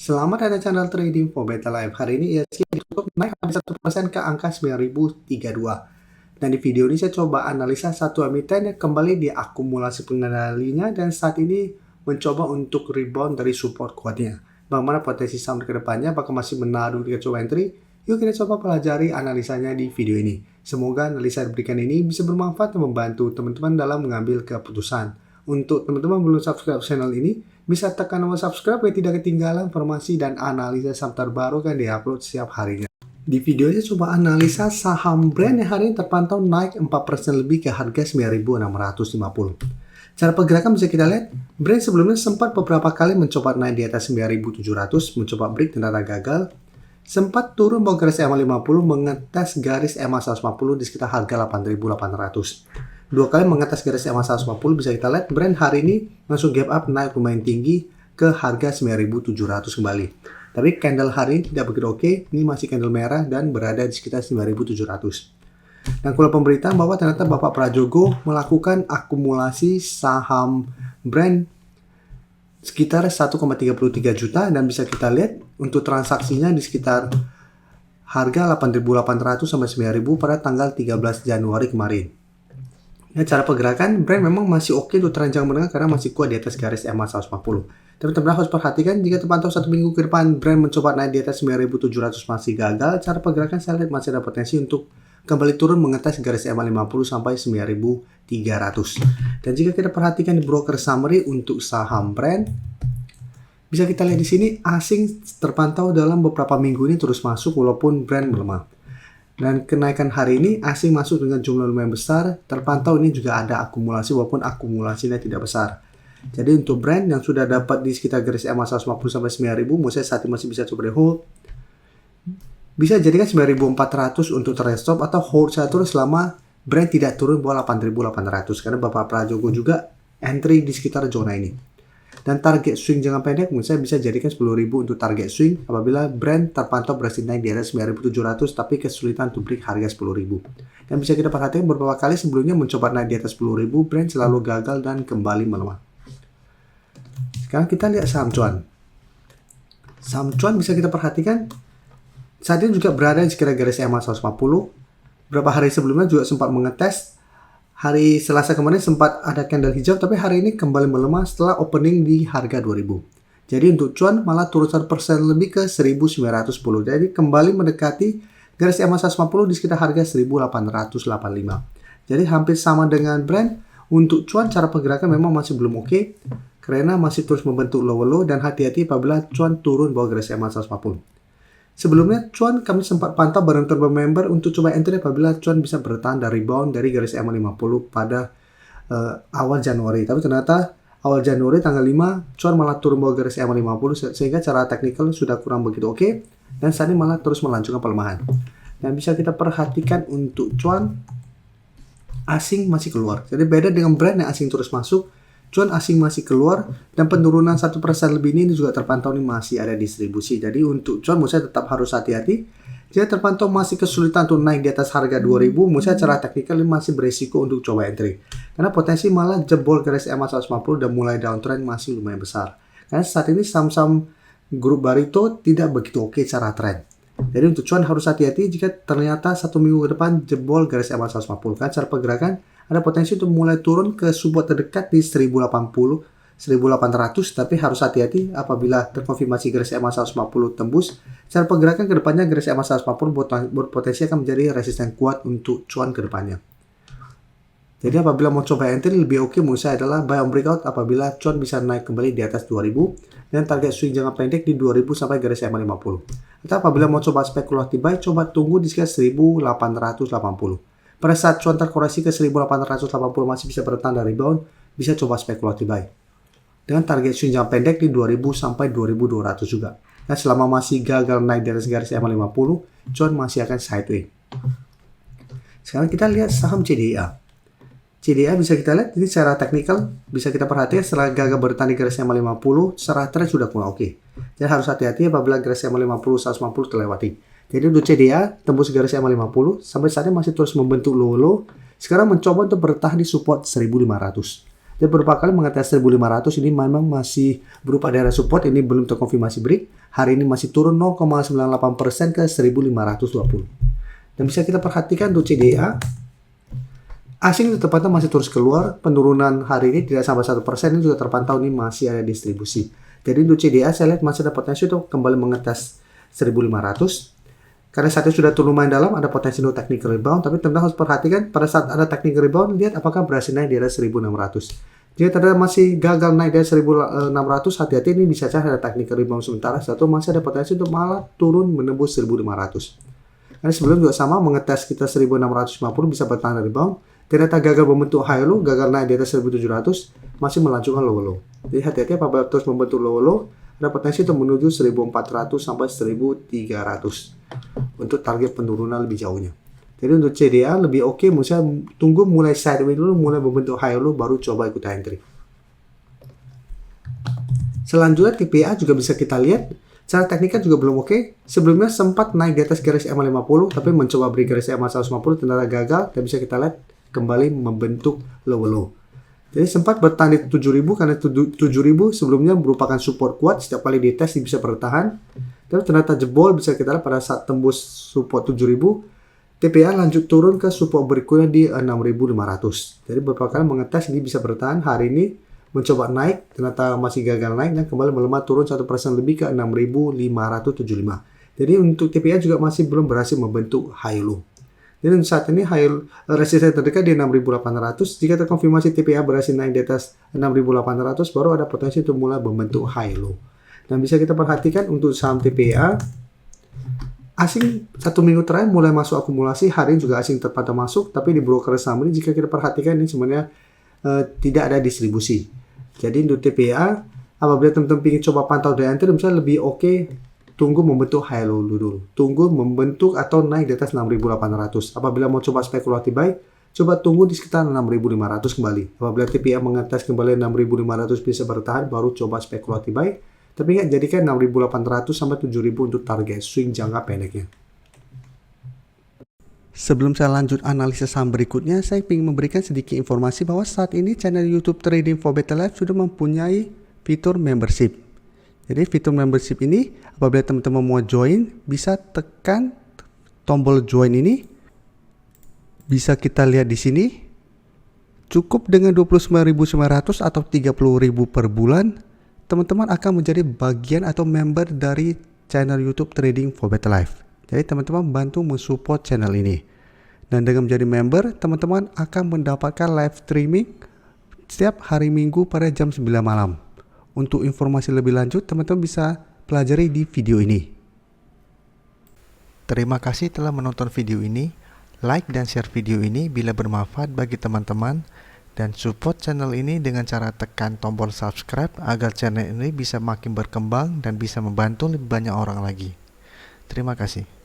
Selamat datang channel Trading for Better Life. Hari ini IHSG ditutup naik habis 1% ke angka 9032. Dan di video ini saya coba analisa satu emiten yang kembali diakumulasi pengendalinya dan saat ini mencoba untuk rebound dari support kuatnya. Bagaimana potensi saham ke depannya, apakah masih menaruh di coba entry? Yuk kita coba pelajari analisanya di video ini. Semoga analisa yang diberikan ini bisa bermanfaat dan membantu teman-teman dalam mengambil keputusan. Untuk teman-teman belum subscribe channel ini, bisa tekan tombol subscribe biar tidak ketinggalan informasi dan analisa saham terbaru yang diupload setiap harinya. Di video ini coba analisa saham brand yang hari ini terpantau naik 4% lebih ke harga 9.650. Cara pergerakan bisa kita lihat, brand sebelumnya sempat beberapa kali mencoba naik di atas 9.700, mencoba break ternyata gagal. Sempat turun bawah garis EMA 50, mengetes garis EMA 150 di sekitar harga 8.800. Dua kali mengetes garis EMA 150 bisa kita lihat brand hari ini langsung gap up naik lumayan tinggi ke harga 9.700 kembali. Tapi candle hari ini tidak begitu oke, ini masih candle merah dan berada di sekitar 9.700. Dan kalau pemberitaan bahwa ternyata Bapak Prajogo melakukan akumulasi saham brand sekitar 1,33 juta dan bisa kita lihat untuk transaksinya di sekitar harga 8.800 sampai 9.000 pada tanggal 13 Januari kemarin. Ya, cara pergerakan brand memang masih oke untuk teranjang menengah karena masih kuat di atas garis EMA 150. Tapi teman-teman harus perhatikan jika terpantau satu minggu ke depan brand mencoba naik di atas 9.700 masih gagal, cara pergerakan saya lihat masih ada potensi untuk kembali turun mengetes garis EMA 50 sampai 9.300. Dan jika kita perhatikan di broker summary untuk saham brand, bisa kita lihat di sini asing terpantau dalam beberapa minggu ini terus masuk walaupun brand melemah. Dan kenaikan hari ini asing masuk dengan jumlah lumayan besar, terpantau ini juga ada akumulasi walaupun akumulasinya tidak besar. Jadi untuk brand yang sudah dapat di sekitar garis EMA 150 sampai 9.000, menurut saya saat ini masih bisa coba di hold. Bisa jadikan 9.400 untuk trade stop atau hold saya terus selama brand tidak turun bawah 8.800 karena Bapak Prajogo juga entry di sekitar zona ini. Dan target swing jangka pendek menurut saya bisa jadikan 10.000 untuk target swing apabila brand terpantau berhasil naik di atas 9.700 tapi kesulitan untuk break harga 10.000. Dan bisa kita perhatikan beberapa kali sebelumnya mencoba naik di atas 10.000, brand selalu gagal dan kembali melemah. Sekarang kita lihat saham cuan. Saham cuan bisa kita perhatikan saat ini juga berada di sekitar garis EMA 150. Beberapa hari sebelumnya juga sempat mengetes. Hari Selasa kemarin sempat ada candle hijau, tapi hari ini kembali melemah setelah opening di harga 2000. Jadi untuk cuan malah turun 1% lebih ke 1910. Jadi kembali mendekati garis EMA 150 di sekitar harga 1885. Jadi hampir sama dengan brand. Untuk cuan cara pergerakan memang masih belum oke, karena masih terus membentuk lower low dan hati-hati apabila cuan turun bawah garis EMA 150. Sebelumnya cuan kami sempat pantau bareng turbo member untuk coba entry apabila cuan bisa bertahan dari rebound dari garis EMA 50 pada awal Januari. Tapi ternyata awal Januari tanggal 5 cuan malah turun bawah garis EMA 50 sehingga cara teknikal sudah kurang begitu oke dan saat ini malah terus melanjutkan pelemahan. Dan bisa kita perhatikan untuk cuan asing masih keluar. Jadi beda dengan brand yang asing terus masuk, cuan asing masih keluar dan penurunan 1% lebih ini juga terpantau ini masih ada distribusi. Jadi untuk cuan menurut saya tetap harus hati-hati. Jika terpantau masih kesulitan untuk naik di atas harga 2000, menurut saya cara teknikal ini masih beresiko untuk coba entry. Karena potensi malah jebol garis EMA 150 dan mulai downtrend masih lumayan besar. Karena saat ini saham-saham grup Barito tidak begitu oke cara trend. Jadi untuk cuan harus hati-hati jika ternyata satu minggu ke depan jebol garis EMA 150. Karena cara pergerakan ada potensi untuk mulai turun ke support terdekat di 1080, 1800, tapi harus hati-hati apabila terkonfirmasi garis EMA 150 tembus. Cara pergerakan ke depannya garis EMA 150 berpotensi akan menjadi resisten kuat untuk cuan ke depannya. Jadi apabila mau coba entry lebih oke menurut saya adalah buy on breakout apabila cuan bisa naik kembali di atas 2000 dan target swing jangka pendek di 2000 sampai garis EMA 50. Atau apabila mau coba spekulatif buy, coba tunggu di sekitar 1880. Pada saat cuan terkoreksi ke 1880 masih bisa bertahan dari rebound, bisa coba spekulatif buy. Dengan target swing jangka pendek di 2000 sampai 2200 juga. Dan selama masih gagal naik di atas garis EMA 50, cuan masih akan sideways. Sekarang kita lihat saham CDA. CDA bisa kita lihat, ini secara teknikal bisa kita perhatikan setelah gagal bertahan di garis EMA 50, secara trend sudah kurang oke. Jadi harus hati-hati apabila garis EMA 50, 150 terlewati. Jadi untuk CDA tembus garis EMA 50 sampai saat ini masih terus membentuk low. Sekarang mencoba untuk bertahan di support 1500. Dan beberapa kali mengetes 1500 ini memang masih berupa daerah support, ini belum terkonfirmasi break. Hari ini masih turun 0,98% ke 1520. Dan bisa kita perhatikan untuk CDA, asing tepatnya masih terus keluar, penurunan hari ini tidak sampai 1%, ini juga terpantau ini masih ada distribusi. Jadi untuk CDA saya lihat masih ada potensi untuk kembali mengetes 1500. Karena saat ini sudah turun lumayan dalam, ada potensi untuk technical rebound, tapi teman-teman harus perhatikan pada saat ada technical rebound, lihat apakah berhasil naik di atas 1600. Jika ternyata masih gagal naik dari 1600, hati-hati, ini bisa saja ada technical rebound sementara, satu masih ada potensi untuk malah turun menembus 1500. Karena sebelum juga sama mengetes kita 1650 bisa bertahan rebound, ternyata gagal membentuk high low, gagal naik di atas 1700, masih melanjutkan low low. Jadi hati-hati apabila terus membentuk low low, ada potensi untuk menuju 1400 sampai 1300 untuk target penurunan lebih jauhnya. Jadi untuk CDA lebih oke, misalnya tunggu mulai sideways dulu, mulai membentuk high low, baru coba ikut entry. Selanjutnya TPA juga bisa kita lihat, secara teknikal juga belum oke. Sebelumnya sempat naik di atas garis EMA 50, tapi mencoba break garis EMA 150 ternyata gagal, dan bisa kita lihat kembali membentuk low low. Jadi sempat bertahan di 7000 karena 7000 sebelumnya merupakan support kuat, setiap kali dites bisa bertahan. Tapi ternyata jebol, bisa kita lihat pada saat tembus support 7000, TPA lanjut turun ke support berikutnya di 6500. Jadi beberapa kali mengetes ini bisa bertahan, hari ini mencoba naik, ternyata masih gagal naik dan kembali melemah turun 1% lebih ke 6575. Jadi untuk TPA juga masih belum berhasil membentuk high low. Jadi saat ini resisten terdekat di 6.800. Jika terkonfirmasi TPA berhasil naik di atas 6.800, baru ada potensi untuk mulai membentuk high low. Dan bisa kita perhatikan untuk saham TPA, asing 1 minggu terakhir mulai masuk akumulasi, hari ini juga asing terpantau masuk, tapi di broker saham ini jika kita perhatikan ini sebenarnya tidak ada distribusi. Jadi untuk TPA, apabila teman-teman ingin coba pantau day entry, misalnya lebih oke, tunggu membentuk high low dulu. Tunggu membentuk atau naik di atas 6.800. Apabila mau coba spekulatif buy, coba tunggu di sekitar 6.500 kembali. Apabila TPA mengetes kembali 6.500 bisa bertahan, baru coba spekulatif buy. Tapi ingat, jadikan 6.800 sampai 7.000 untuk target swing jangka pendeknya. Sebelum saya lanjut analisis saham berikutnya, saya ingin memberikan sedikit informasi bahwa saat ini channel YouTube Trading for Better Life sudah mempunyai fitur membership. Jadi fitur membership ini, apabila teman-teman mau join, bisa tekan tombol join ini. Bisa kita lihat di sini. Cukup dengan 29.900 atau 30.000 per bulan, teman-teman akan menjadi bagian atau member dari channel YouTube Trading for Better Life. Jadi teman-teman bantu mensupport channel ini. Dan dengan menjadi member, teman-teman akan mendapatkan live streaming setiap hari Minggu pada jam 9 malam. Untuk informasi lebih lanjut, teman-teman bisa pelajari di video ini. Terima kasih telah menonton video ini. Like dan share video ini bila bermanfaat bagi teman-teman. Dan support channel ini dengan cara tekan tombol subscribe agar channel ini bisa makin berkembang dan bisa membantu lebih banyak orang lagi. Terima kasih.